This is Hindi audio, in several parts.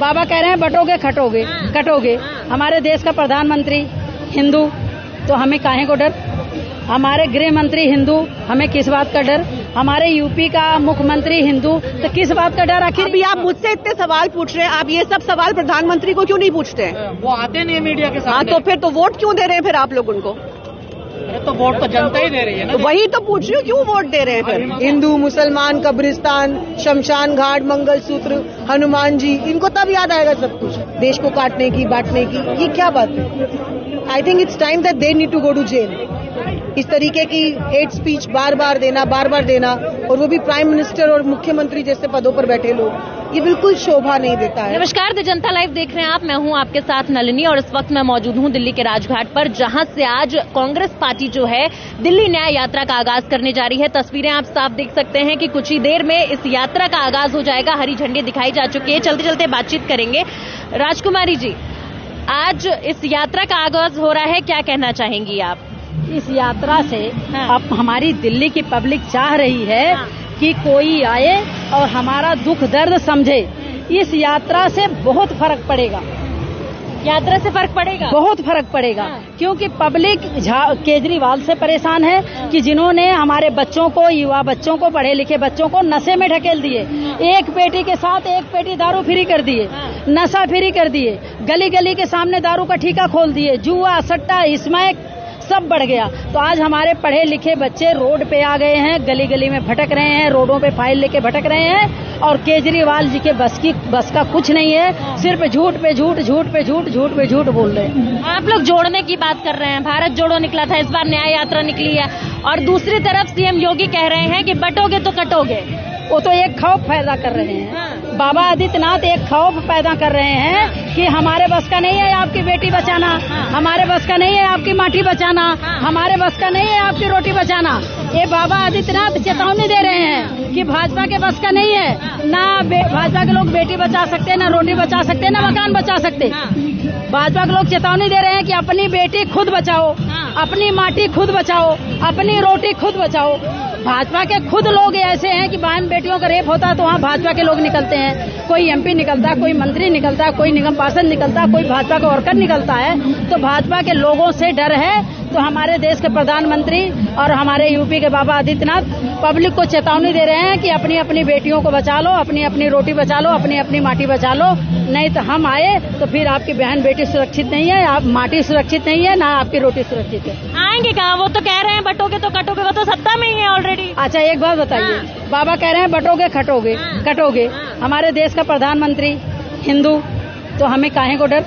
बाबा कह रहे हैं बटोगे खटोगे कटोगे। हमारे देश का प्रधानमंत्री हिंदू, तो हमें काहे को डर। हमारे गृह मंत्री हिंदू, हमें किस बात का डर। हमारे यूपी का मुख्यमंत्री हिंदू, तो किस बात का डर आखिर। अभी आप मुझसे इतने सवाल पूछ रहे हैं, आप ये सब सवाल प्रधानमंत्री को क्यों नहीं पूछते हैं? वो आते नहीं मीडिया के साथ। हाँ, तो फिर तो वोट क्यों दे रहे हैं फिर आप लोग उनको? तो वोट तो जनता ही दे रही है ना। तो वही तो पूछ रही हूँ, क्यों वोट दे रहे हैं फिर? हिंदू, मुसलमान, कब्रिस्तान, शमशान घाट, मंगलसूत्र, हनुमान जी, इनको तब याद आएगा सब कुछ। देश को काटने की, बांटने की, ये क्या बात है? I think it's time that they need to go to jail. इस तरीके की हेट स्पीच बार बार देना, और वो भी प्राइम मिनिस्टर और मुख्यमंत्री जैसे पदों पर बैठे लोग, ये बिल्कुल शोभा नहीं देता है। नमस्कार, द जनता लाइव देख रहे हैं आप। मैं हूं आपके साथ नलिनी, और इस वक्त मैं मौजूद हूं दिल्ली के राजघाट पर, जहां से आज कांग्रेस पार्टी जो है दिल्ली न्याय यात्रा का आगाज करने जा रही है। तस्वीरें आप साफ देख सकते हैं कि कुछ ही देर में इस यात्रा का आगाज हो जाएगा। हरी झंडी दिखाई जा चुकी है। चलते चलते बातचीत करेंगे। राजकुमारी जी, आज इस यात्रा का आगाज हो रहा है, क्या कहना चाहेंगी आप? इस यात्रा से अब हमारी दिल्ली की पब्लिक चाह रही है कि कोई आए और हमारा दुख दर्द समझे। इस यात्रा से बहुत फर्क पड़ेगा। यात्रा से फर्क पड़ेगा? बहुत फर्क पड़ेगा, क्योंकि पब्लिक केजरीवाल से परेशान है कि जिन्होंने हमारे बच्चों को, युवा बच्चों को, पढ़े लिखे बच्चों को नशे में ढकेल दिए। एक पेटी के साथ एक पेटी दारू फ्री कर दिए, नशा फ्री कर दिए, गली गली के सामने दारू का ठेका खोल दिए, जुआ, सट्टा, स्मैक सब बढ़ गया। तो आज हमारे पढ़े लिखे बच्चे रोड पे आ गए हैं, गली गली में भटक रहे हैं, रोडों पे फाइल लेके भटक रहे हैं, और केजरीवाल जी के बस का कुछ नहीं है। सिर्फ झूठ पे झूठ बोल रहे हैं। आप लोग जोड़ने की बात कर रहे हैं, भारत जोड़ो निकला था, इस बार न्याय यात्रा निकली है, और दूसरी तरफ सीएम योगी कह रहे हैं कि बटोगे तो कटोगे। वो तो एक खौफ पैदा कर रहे हैं। बाबा आदित्यनाथ एक खौफ पैदा कर रहे हैं कि हमारे बस का नहीं है आपकी बेटी बचाना, हमारे बस का नहीं है आपकी माटी बचाना, हमारे बस का नहीं है आपकी रोटी बचाना। ये बाबा आदित्यनाथ चेतावनी दे रहे हैं कि भाजपा के बस का नहीं है। ना भाजपा के लोग बेटी बचा सकते, ना रोटी बचा सकते, ना मकान बचा सकते। भाजपा के लोग चेतावनी दे रहे हैं कि अपनी बेटी खुद बचाओ, अपनी माटी खुद बचाओ, अपनी रोटी खुद बचाओ। भाजपा के खुद लोग ऐसे हैं कि बहन बेटियों का रेप होता है तो वहाँ भाजपा के लोग निकलते हैं। कोई एमपी निकलता, कोई मंत्री निकलता, कोई निगम पार्षद निकलता, कोई भाजपा का वर्कर निकलता है। तो भाजपा के लोगों से डर है। तो हमारे देश के प्रधानमंत्री और हमारे यूपी के बाबा आदित्यनाथ पब्लिक को चेतावनी दे रहे हैं कि अपनी अपनी बेटियों को बचा लो, अपनी अपनी रोटी बचा लो, अपनी अपनी माटी बचा लो, नहीं तो हम आए तो फिर आपकी बहन बेटी सुरक्षित नहीं है, आप माटी सुरक्षित नहीं है, ना आपकी रोटी सुरक्षित है। आएंगे कहाँ? वो तो कह रहे हैं बटोगे तो कटोगे, वो तो सत्ता में ही है ऑलरेडी। अच्छा, एक बात बताइए, बाबा कह रहे हैं बटोगे खटोगे कटोगे। हमारे देश का प्रधानमंत्री हिंदू, तो हमें काहे को डर।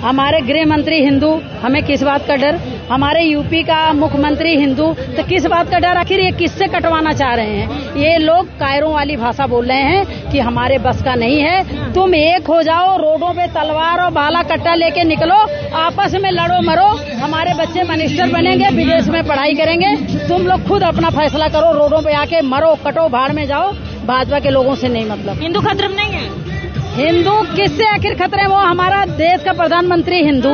हमारे गृह मंत्री हिंदू, हमें किस बात का डर। हमारे यूपी का मुख्यमंत्री हिंदू, तो किस बात का डर। आखिर ये किससे कटवाना चाह रहे हैं? ये लोग कायरों वाली भाषा बोल रहे हैं कि हमारे बस का नहीं है। तुम एक हो जाओ, रोडों पे तलवार और भाला कट्टा लेके निकलो, आपस में लड़ो मरो। हमारे बच्चे मिनिस्टर बनेंगे, विदेश में पढ़ाई करेंगे। तुम लोग खुद अपना फैसला करो, रोडों पे आके मरो, कटो, भाड़ में जाओ। भाजपा के लोगों से नहीं मतलब। हिंदू खतरे में नहीं है। हिंदू किससे आखिर खतरे? वो हमारा देश का प्रधानमंत्री हिंदू,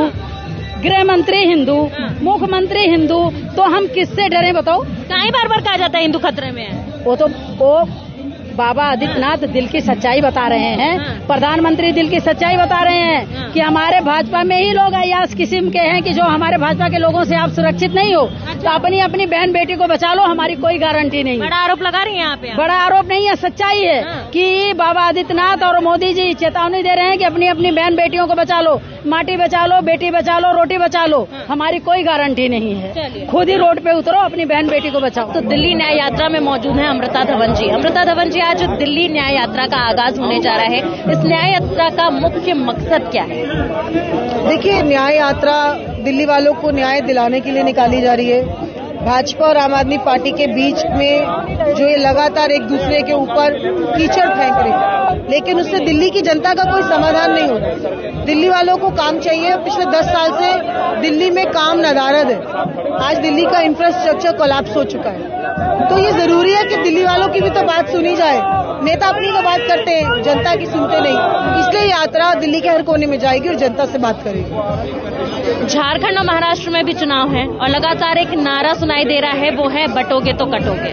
गृह मंत्री हिंदू, मुख्यमंत्री हिंदू, तो हम किससे डरे बताओ? कहीं बार बार कहा जाता है हिंदू खतरे में है। वो बाबा आदित्यनाथ दिल की सच्चाई बता रहे हैं, प्रधानमंत्री दिल की सच्चाई बता रहे हैं कि हमारे भाजपा में ही लोग अयास किस्म के हैं कि जो हमारे भाजपा के लोगों से आप सुरक्षित नहीं हो। तो अपनी अपनी बहन बेटी को बचा लो, हमारी कोई गारंटी नहीं। बड़ा आरोप लगा रही है यहाँ पे। बड़ा आरोप नहीं है, सच्चाई है कि बाबा आदित्यनाथ और मोदी जी चेतावनी दे रहे हैं कि अपनी अपनी बहन बेटियों को बचा लो, माटी बचा लो, बेटी बचा लो, रोटी बचा लो। हमारी कोई गारंटी नहीं है। खुद ही रोड पे उतरो, अपनी बहन बेटी को बचाओ। तो दिल्ली न्याय यात्रा में मौजूद है अमृता धवन जी। अमृता धवन जी, आज दिल्ली न्याय यात्रा का आगाज होने जा रहा है। इस न्याय यात्रा का मुख्य मकसद क्या है? देखिए, न्याय यात्रा दिल्ली वालों को न्याय दिलाने के लिए निकाली जा रही है। भाजपा और आम आदमी पार्टी के बीच में जो ये लगातार एक दूसरे के ऊपर कीचड़ फेंक रहे, लेकिन उससे दिल्ली की जनता का कोई समाधान नहीं होता। दिल्ली वालों को काम चाहिए। पिछले 10 साल से दिल्ली में काम नदारद है। आज दिल्ली का इंफ्रास्ट्रक्चर कोलैप्स हो चुका है। तो ये जरूरी है कि दिल्ली वालों की भी तो बात सुनी जाए। नेता अपनी तो बात करते हैं, जनता की सुनते नहीं। इसलिए यात्रा दिल्ली के हर कोने में जाएगी और जनता से बात करेगी। झारखंड और महाराष्ट्र में भी चुनाव है और लगातार एक नारा सुनाई दे रहा है, वो है बटोगे तो कटोगे।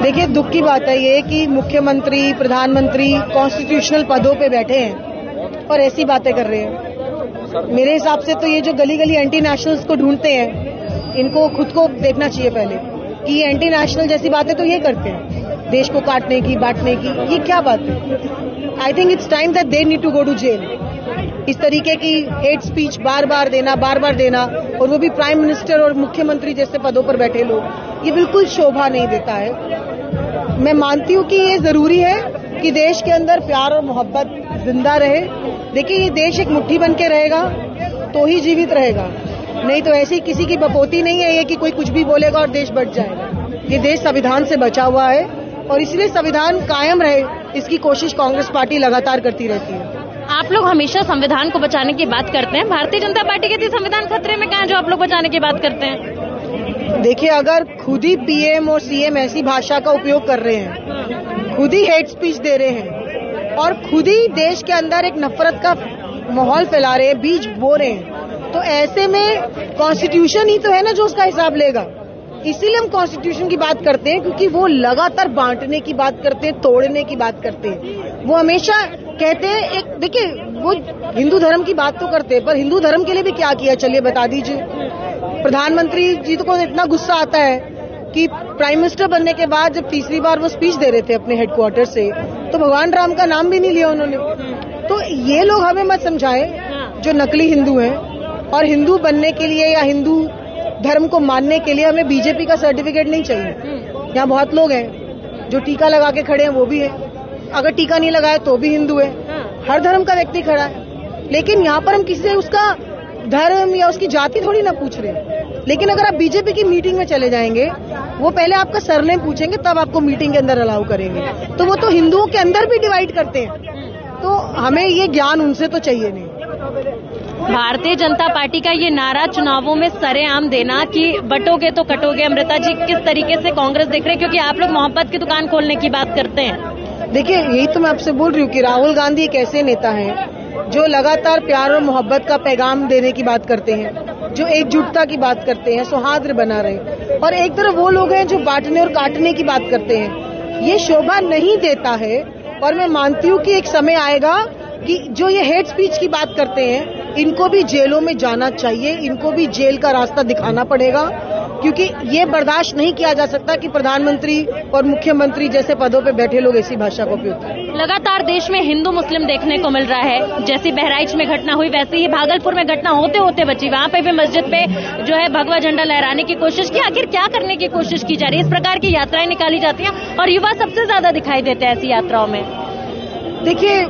देखिए, दुख की बात है ये कि मुख्यमंत्री, प्रधानमंत्री कॉन्स्टिट्यूशनल पदों पे बैठे हैं और ऐसी बातें कर रहे हैं। मेरे हिसाब से तो ये जो गली गली एंटी नेशनल्स को ढूंढते हैं, इनको खुद को देखना चाहिए पहले कि ये एंटी नेशनल जैसी बातें तो ये करते हैं, देश को काटने की, बांटने की। ये क्या बात है? I think it's time that they need to go to jail. इस तरीके की हेट स्पीच बार बार देना, और वो भी प्राइम मिनिस्टर और मुख्यमंत्री जैसे पदों पर बैठे लोग, ये बिल्कुल शोभा नहीं देता है। मैं मानती हूँ कि ये जरूरी है कि देश के अंदर प्यार और मोहब्बत जिंदा रहे। देखिए, ये देश एक मुट्ठी बन के रहेगा तो ही जीवित रहेगा, नहीं तो ऐसी किसी की बपोती नहीं है ये कि कोई कुछ भी बोलेगा और देश बच जाएगा। ये देश संविधान से बचा हुआ है और इसलिए संविधान कायम रहे, इसकी कोशिश कांग्रेस पार्टी लगातार करती रहती है। आप लोग हमेशा संविधान को बचाने की बात करते हैं, भारतीय जनता पार्टी कहती है संविधान खतरे में कहाँ है जो आप लोग बचाने की बात करते हैं? देखिए, अगर खुद ही पीएम और सीएम ऐसी भाषा का उपयोग कर रहे हैं, खुद ही हेट स्पीच दे रहे हैं और खुद ही देश के अंदर एक नफरत का माहौल फैला रहे हैं, बीज बो रहे हैं, तो ऐसे में कॉन्स्टिट्यूशन ही तो है ना जो उसका हिसाब लेगा। इसीलिए हम कॉन्स्टिट्यूशन की बात करते हैं, क्योंकि वो लगातार बांटने की बात करते हैं, तोड़ने की बात करते हैं। वो हमेशा कहते हैं, एक देखिए, वो हिंदू धर्म की बात तो करते हैं, पर हिंदू धर्म के लिए भी क्या किया, चलिए बता दीजिए। प्रधानमंत्री जी को इतना गुस्सा आता है कि प्राइम मिनिस्टर बनने के बाद जब तीसरी बार वो स्पीच दे रहे थे अपने हेडक्वार्टर से, तो भगवान राम का नाम भी नहीं लिया उन्होंने। तो ये लोग हमें मत समझाएं जो नकली हिंदू हैं, और हिंदू बनने के लिए या हिंदू धर्म को मानने के लिए हमें बीजेपी का सर्टिफिकेट नहीं चाहिए। यहाँ बहुत लोग हैं जो टीका लगा के खड़े हैं, वो भी है, अगर टीका नहीं लगाया तो भी हिंदू है। हर धर्म का व्यक्ति खड़ा है, लेकिन यहाँ पर हम किसी से उसका धर्म या उसकी जाति थोड़ी ना पूछ रहे हैं। लेकिन अगर आप बीजेपी की मीटिंग में चले जाएंगे, वो पहले आपका सरनेम पूछेंगे, तब आपको मीटिंग के अंदर अलाउ करेंगे। तो वो तो हिंदुओं के अंदर भी डिवाइड करते हैं, तो हमें ये ज्ञान उनसे तो चाहिए नहीं। भारतीय जनता पार्टी का ये नारा चुनावों में सरेआम देना कि बटोगे तो कटोगे, अमृता जी किस तरीके से कांग्रेस देख रहे हैं, क्योंकि आप लोग मोहब्बत की दुकान खोलने की बात करते हैं। देखिए, यही तो मैं आपसे बोल रही हूँ कि राहुल गांधी एक ऐसे नेता हैं जो लगातार प्यार और मोहब्बत का पैगाम देने की बात करते हैं, जो एकजुटता की बात करते हैं, सौहार्द बना रहे, और एक तरफ वो लोग हैं जो बांटने और काटने की बात करते हैं। ये शोभा नहीं देता है, और मैं मानती हूँ कि एक समय आएगा कि जो ये हेट स्पीच की बात करते हैं, इनको भी जेलों में जाना चाहिए, इनको भी जेल का रास्ता दिखाना पड़ेगा, क्योंकि ये बर्दाश्त नहीं किया जा सकता कि प्रधानमंत्री और मुख्यमंत्री जैसे पदों पे बैठे लोग ऐसी भाषा का उपयोग करें। लगातार देश में हिंदू मुस्लिम देखने को मिल रहा है, जैसी बहराइच में घटना हुई वैसे ही भागलपुर में घटना होते होते बची, वहाँ पे भी मस्जिद पे जो है भगवा झंडा लहराने की कोशिश की। आखिर क्या करने की कोशिश की जा रही है? इस प्रकार की यात्राएं निकाली जाती हैं और युवा सबसे ज्यादा दिखाई देते हैं ऐसी यात्राओं में। देखिए,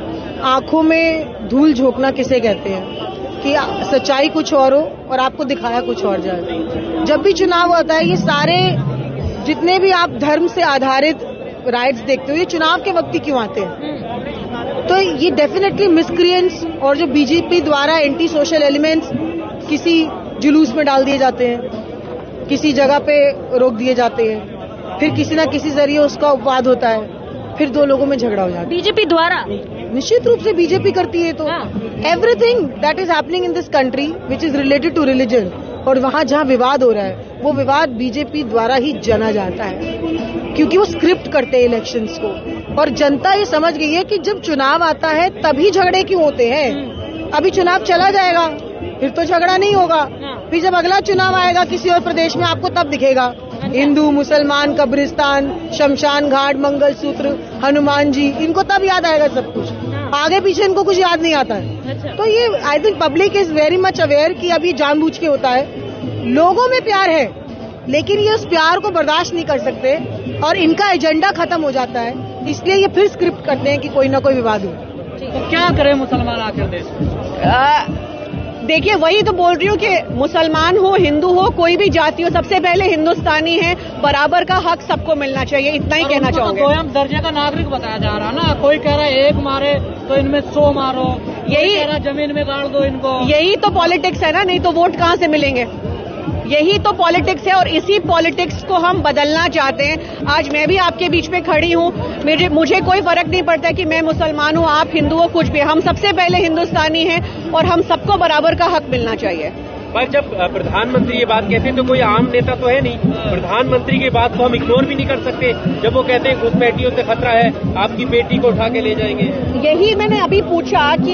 आंखों में धूल झोंकना किसे कहते हैं कि सच्चाई कुछ और हो और आपको दिखाया कुछ और जाए। जब भी चुनाव होता है, ये सारे जितने भी आप धर्म से आधारित राइट्स देखते हो, ये चुनाव के वक्त ही क्यों आते हैं? तो ये डेफिनेटली मिसक्रिएंट्स और जो बीजेपी द्वारा एंटी सोशल एलिमेंट्स किसी जुलूस में डाल दिए जाते हैं, किसी जगह पे रोक दिए जाते हैं, फिर किसी ना किसी जरिए उसका उपवाद होता है, फिर दो लोगों में झगड़ा हो जाता है। बीजेपी द्वारा निश्चित रूप से बीजेपी करती है। तो everything that is happening in this country which is related to religion, और वहाँ जहाँ विवाद हो रहा है, वो विवाद बीजेपी द्वारा ही जना जाता है, क्योंकि वो स्क्रिप्ट करते हैं इलेक्शंस को। और जनता ये समझ गई है कि जब चुनाव आता है तभी झगड़े क्यों होते हैं। अभी चुनाव चला जाएगा, फिर तो झगड़ा नहीं होगा, फिर जब अगला चुनाव आएगा किसी और प्रदेश में, आपको तब दिखेगा हिंदू मुसलमान, कब्रिस्तान, शमशान घाट, मंगलसूत्र, हनुमान जी, इनको तब याद आएगा सब कुछ। आगे पीछे इनको कुछ याद नहीं आता है। तो ये I think public is very much aware कि अभी जानबूझ के होता है। लोगों में प्यार है, लेकिन ये उस प्यार को बर्दाश्त नहीं कर सकते और इनका एजेंडा खत्म हो जाता है, इसलिए ये फिर स्क्रिप्ट करते हैं कि कोई ना कोई विवाद हो। तो क्या करें मुसलमान आकर देश में? देखिए, वही तो बोल रही हूँ कि मुसलमान हो, हिंदू हो, कोई भी जाति हो, सबसे पहले हिंदुस्तानी है, बराबर का हक सबको मिलना चाहिए, इतना ही कहना चाहूंगे। दोयम दर्जे का नागरिक बताया जा रहा ना, कोई कह रहा है 1 मारे तो इनमें 100 मारो, यही कह रहा जमीन में गाड़ दो इनको। यही तो पॉलिटिक्स है ना, नहीं तो वोट कहाँ से मिलेंगे? यही तो पॉलिटिक्स है और इसी पॉलिटिक्स को हम बदलना चाहते हैं। आज मैं भी आपके बीच में खड़ी हूँ, मुझे कोई फर्क नहीं पड़ता कि मैं मुसलमान हूँ, आप हिंदू हो, कुछ भी, हम सबसे पहले हिंदुस्तानी हैं और हम सबको बराबर का हक मिलना चाहिए। पर जब प्रधानमंत्री ये बात कहते हैं तो कोई आम नेता तो है नहीं, प्रधानमंत्री की बात को हम इग्नोर भी नहीं कर सकते। जब वो कहते हैं घुसपैठियों से खतरा है, आपकी बेटी को उठा के ले जाएंगे। यही मैंने अभी पूछा कि